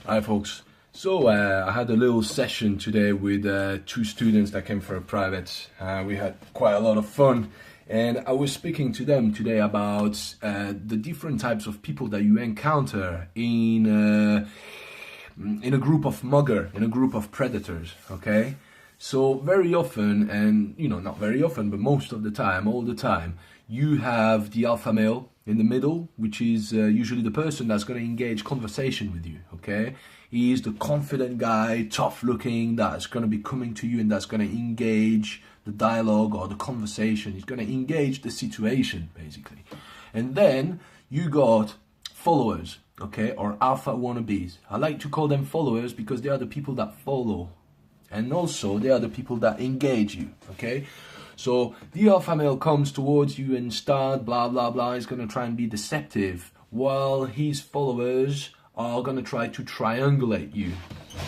Hi folks. So I had a little session today with two students that came for a private. We had quite a lot of fun, and I was speaking to them today about the different types of people that you encounter in a group of mugger, in a group of predators. Okay, so very often, and not very often, but most of the time, all the time, you have the alpha male in the middle, which is usually the person that's going to engage conversation with you. Okay, he's the confident guy, tough looking, that's going to be coming to you and that's going to engage the dialogue or the conversation. He's going to engage the situation basically. And then you got followers, okay, or alpha wannabes. I like to call them followers because they are the people that follow, and also they are the people that engage you. Okay, so the alpha male comes towards you and start blah blah blah. He's going to try and be deceptive, while his followers are going to try to triangulate you.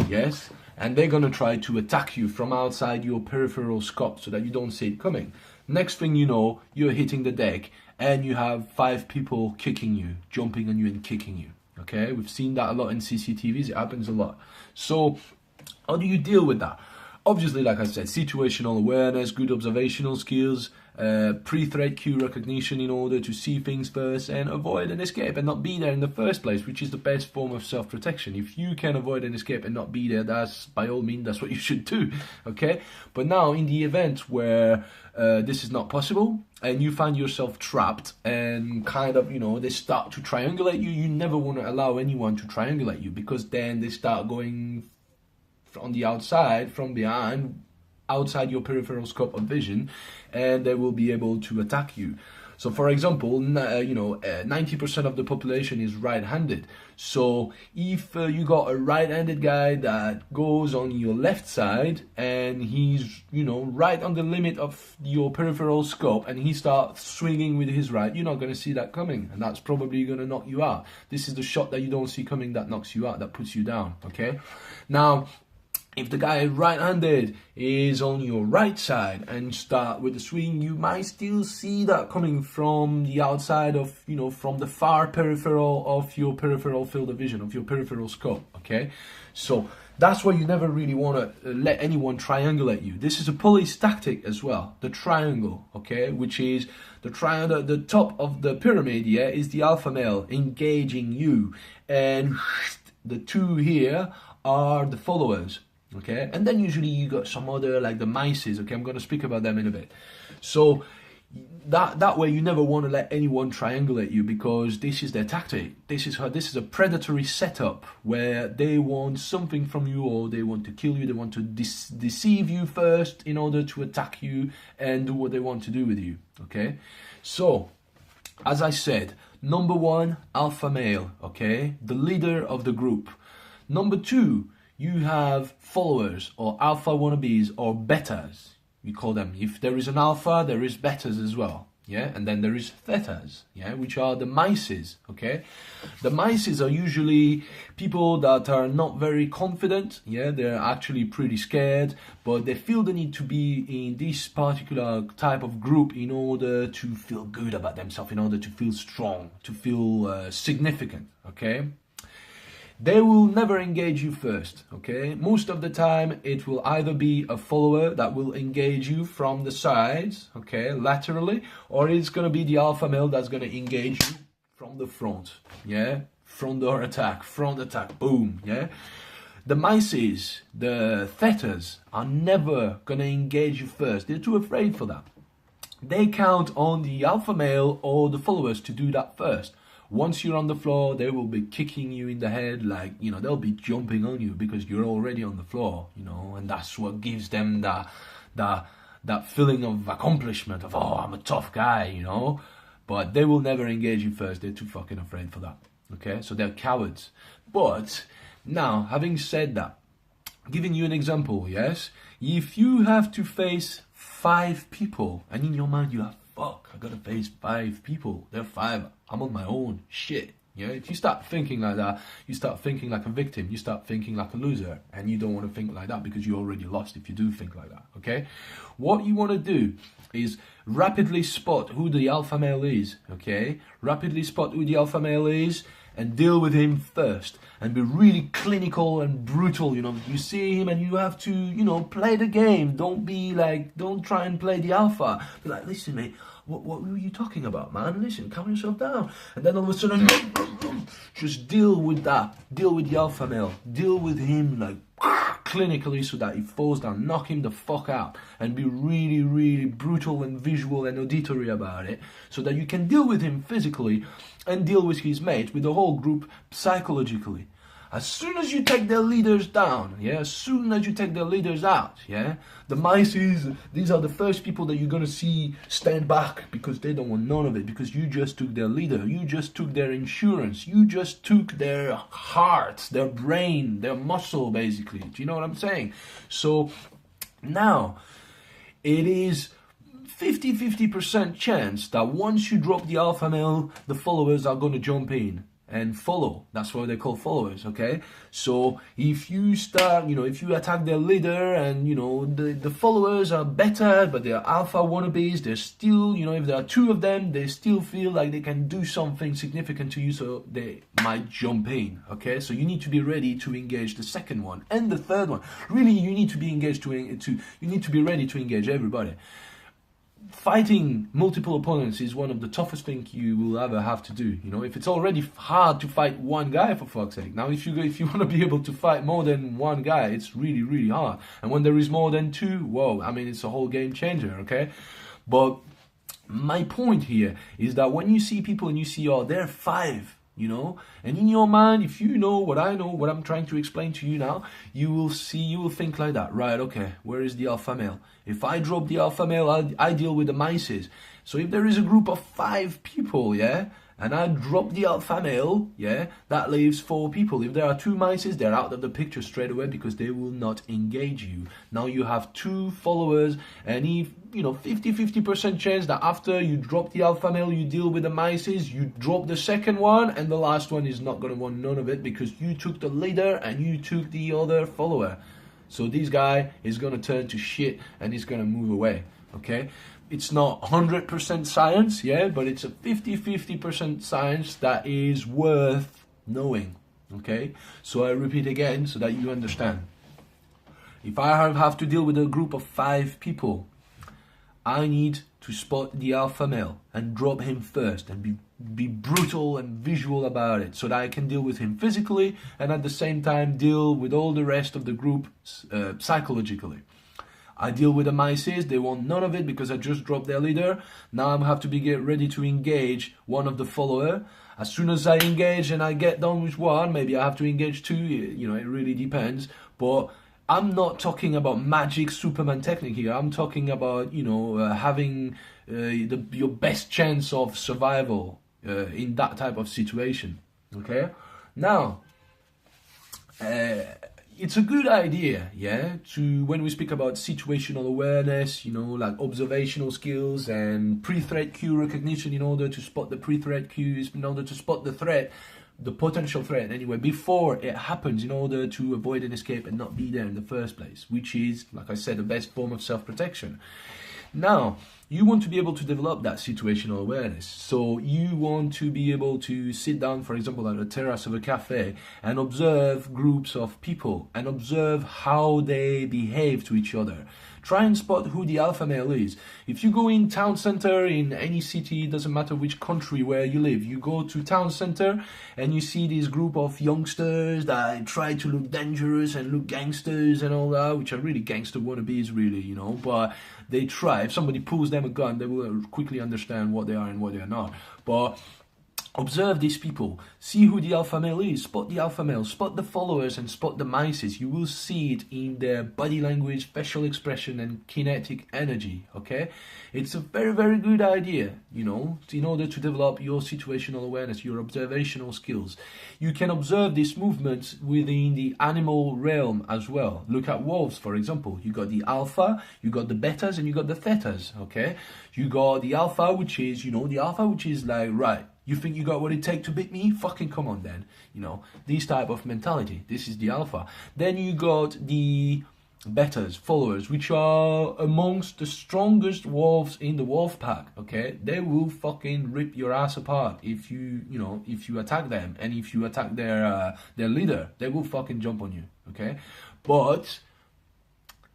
Yes, and they're going to try to attack you from outside your peripheral scope so that you don't see it coming. Next thing you know, you're hitting the deck and you have 5 people kicking you, jumping on you and kicking you. Okay, we've seen that a lot in CCTVs. It happens a lot. So how do you deal with that? Obviously, like I said, situational awareness, good observational skills, pre-threat cue recognition in order to see things first and avoid an escape and not be there in the first place, which is the best form of self-protection. If you can avoid an escape and not be there, that's by all means, that's what you should do, okay? But now, in the event where this is not possible and you find yourself trapped and kind of, they start to triangulate you, you never want to allow anyone to triangulate you, because then they start going on the outside, from behind, outside your peripheral scope of vision, and they will be able to attack you. So for example, 90% of the population is right-handed. So if you got a right-handed guy that goes on your left side and he's right on the limit of your peripheral scope and he starts swinging with his right, you're not going to see that coming, and that's probably going to knock you out. This is the shot that you don't see coming that knocks you out, that puts you down. Okay, now if the guy right-handed is on your right side and start with the swing, you might still see that coming from the outside of, from the far peripheral of your peripheral field of vision, of your peripheral scope, okay? So that's why you never really want to let anyone triangulate you. This is a police tactic as well, the triangle, okay? Which is the triangle, the top of the pyramid, yeah, is the alpha male engaging you. And the two here are the followers. Okay, and then usually you got some other, like the mices. Okay, I'm going to speak about them in a bit. So that way you never want to let anyone triangulate you, because this is their tactic. This is a predatory setup where they want something from you, or they want to kill you. They want to deceive you first in order to attack you and do what they want to do with you. Okay, so as I said, number 1, alpha male. Okay, the leader of the group. Number 2, you have followers, or alpha wannabes, or betas, we call them. If there is an alpha, there is betas as well, yeah? And then there is thetas, yeah, which are the mices, okay? The mices are usually people that are not very confident, yeah? They're actually pretty scared, but they feel the need to be in this particular type of group in order to feel good about themselves, in order to feel strong, to feel significant, okay? They will never engage you first, okay? Most of the time, it will either be a follower that will engage you from the sides, okay, laterally, or it's going to be the alpha male that's going to engage you from the front, yeah? Front door attack, boom, yeah? The mices, the thetas, are never going to engage you first. They're too afraid for that. They count on the alpha male or the followers to do that first. Once you're on the floor, they will be kicking you in the head, like, they'll be jumping on you because you're already on the floor, and that's what gives them that feeling of accomplishment, of, oh, I'm a tough guy, But they will never engage you first. They're too fucking afraid for that, okay? So they're cowards. But now, having said that, giving you an example, yes? If you have to face 5 people, and in your mind you have, fuck, I gotta face 5 people. They're 5. I'm on my own. Shit. Yeah. If you start thinking like that, you start thinking like a victim. You start thinking like a loser, and you don't want to think like that because you're already lost if you do think like that. Okay. What you want to do is rapidly spot who the alpha male is. Okay. Rapidly spot who the alpha male is, and deal with him first and be really clinical and brutal. You see him and you have to, play the game. Don't try and play the alpha. Be like, listen, mate, what were you talking about, man? Listen, calm yourself down. And then all of a sudden, just deal with that. Deal with the alpha male. Deal with him like clinically so that he falls down. Knock him the fuck out. And be really, really brutal and visual and auditory about it. So that you can deal with him physically and deal with his mate, with the whole group psychologically. As soon as you take their leaders down, as soon as you take their leaders out, the mices, these are the first people that you're going to see stand back because they don't want none of it, because you just took their leader, you just took their insurance, you just took their heart, their brain, their muscle, basically. Do you know what I'm saying? So now, it is 50% chance that once you drop the alpha male, the followers are going to jump in and follow. That's what they call followers, okay? So if you start, if you attack their leader and, the followers are better, but they're alpha wannabes, they're still, if there are two of them, they still feel like they can do something significant to you, so they might jump in, okay? So you need to be ready to engage the second one and the third one. Really, you need to be engaged you need to be ready to engage everybody. Fighting multiple opponents is one of the toughest things you will ever have to do. If it's already hard to fight one guy, for fuck's sake. Now, if you want to be able to fight more than one guy, it's really, really hard. And when there is more than two, whoa, it's a whole game changer, okay? But my point here is that when you see people and you see, they're 5, and in your mind, if you know what I know, what I'm trying to explain to you now, you will think like that, right? Okay, where is the alpha male? If I drop the alpha male, I deal with the mices. So if there is a group of 5 people, and I drop the alpha male, that leaves 4 people. If there are 2 mices, they're out of the picture straight away because they will not engage you. Now you have 2 followers, and if 50% chance that after you drop the alpha male, you deal with the mices, you drop the second one, and the last one is not going to want none of it because you took the leader and you took the other follower. So this guy is going to turn to shit and he's going to move away, okay? It's not 100% science, but it's a 50% science that is worth knowing, okay? So I repeat again so that you understand. If I have to deal with a group of 5 people, I need to spot the alpha male and drop him first and be brutal and visual about it so that I can deal with him physically and at the same time deal with all the rest of the group psychologically. I deal with the mices, they want none of it because I just dropped their leader. Now I have to get ready to engage one of the follower. As soon as I engage and I get done with one, maybe I have to engage 2, it really depends. But I'm not talking about magic Superman technique here. I'm talking about, having your best chance of survival in that type of situation, okay? Now, it's a good idea, when we speak about situational awareness, like observational skills and pre-threat cue recognition in order to spot the pre-threat cues, in order to spot the threat, the potential threat anyway, before it happens, in order to avoid an escape and not be there in the first place, which is, like I said, the best form of self-protection. Now, you want to be able to develop that situational awareness. So you want to be able to sit down, for example, at a terrace of a cafe and observe groups of people and observe how they behave to each other. Try and spot who the alpha male is. If you go in town center in any city, it doesn't matter which country where you live, you go to town center and you see this group of youngsters that try to look dangerous and look gangsters and all that, which are really gangster wannabes really, but they try. If somebody pulls them a gun, they will quickly understand what they are and what they are not. But observe these people, see who the alpha male is, spot the alpha male, spot the followers and spot the mices. You will see it in their body language, facial expression and kinetic energy, okay? It's a very, very good idea, in order to develop your situational awareness, your observational skills. You can observe these movements within the animal realm as well. Look at wolves, for example. You got the alpha, you got the betas and you got the thetas, okay? You got the alpha, which is, like, right, you think you got what it takes to beat me? Fucking come on then. This type of mentality. This is the alpha. Then you got the betters, followers, which are amongst the strongest wolves in the wolf pack. Okay, they will fucking rip your ass apart if you attack them, and if you attack their leader, they will fucking jump on you. Okay, but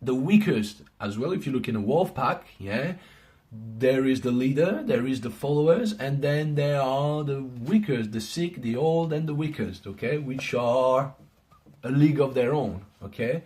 the weakest as well, if you look in a wolf pack, yeah, there is the leader, there is the followers, and then there are the weakest, the sick, the old, and the weakest. Okay, which are a league of their own. Okay.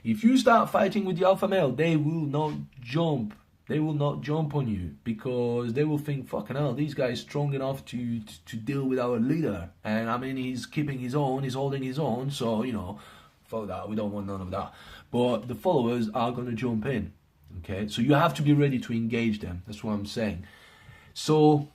If you start fighting with the alpha male, they will not jump. They will not jump on you because they will think, fucking hell, this guy is strong enough to deal with our leader. And I mean, he's keeping his own, he's holding his own. So, fuck that, we don't want none of that. But the followers are going to jump in. Okay, so you have to be ready to engage them. That's what I'm saying. So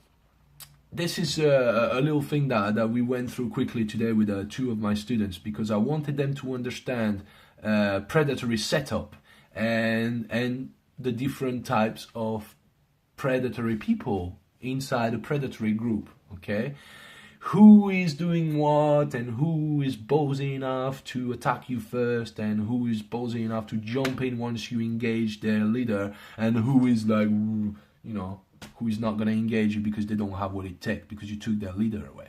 this is a little thing that we went through quickly today with two of my students, because I wanted them to understand predatory setup and the different types of predatory people inside a predatory group. Okay, who is doing what, and who is ballsy enough to attack you first, and who is ballsy enough to jump in once you engage their leader, and who is like, who is not going to engage you because they don't have what it takes because you took their leader away.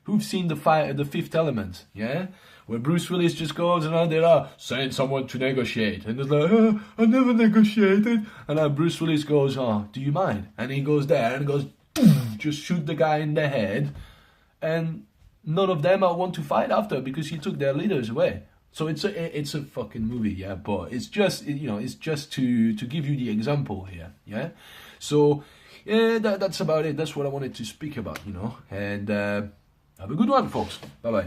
Who've seen the Fifth Element, yeah? Where Bruce Willis just goes around there, send someone to negotiate. And it's like, I never negotiated. And then Bruce Willis goes, do you mind? And he goes there and goes, boom, just shoot the guy in the head. And none of them want to fight after because he took their leaders away. So it's a fucking movie, yeah? But it's just, it's just to give you the example here, yeah? So, yeah, that's about it. That's what I wanted to speak about, And have a good one, folks. Bye-bye.